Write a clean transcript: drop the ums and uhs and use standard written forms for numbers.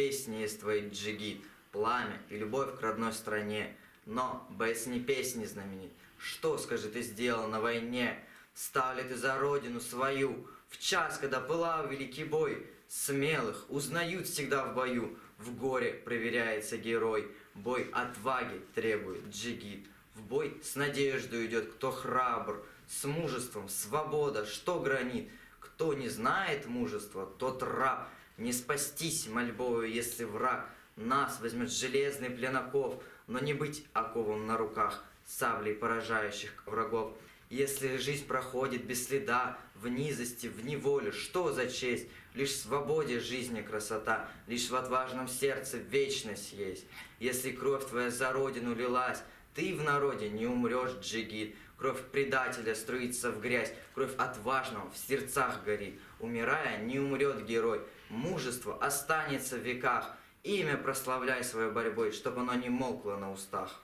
песни есть твои, джигит, пламя и любовь к родной стране. Но боец не песни знаменит. Что, скажи, ты сделал на войне? Стал ли ты за родину свою? В час, когда пылал великий бой, смелых узнают всегда в бою. В горе проверяется герой. Бой отваги требует джигит. В бой с надеждой идет, кто храбр, с мужеством, свобода, что гранит. Кто не знает мужества, тот раб. Не спастись мольбою, если враг нас возьмет железный плен оков, но не быть оковом на руках саблей поражающих врагов. Если жизнь проходит без следа, в низости, в неволе, что за честь? Лишь в свободе жизни красота, лишь в отважном сердце вечность есть. Если кровь твоя за родину лилась, ты в народе не умрешь, джигит. Кровь предателя струится в грязь, кровь отважного в сердцах горит. Умирая, не умрет герой, мужество останется в веках. Имя прославляй своей борьбой, чтоб оно не молкло на устах.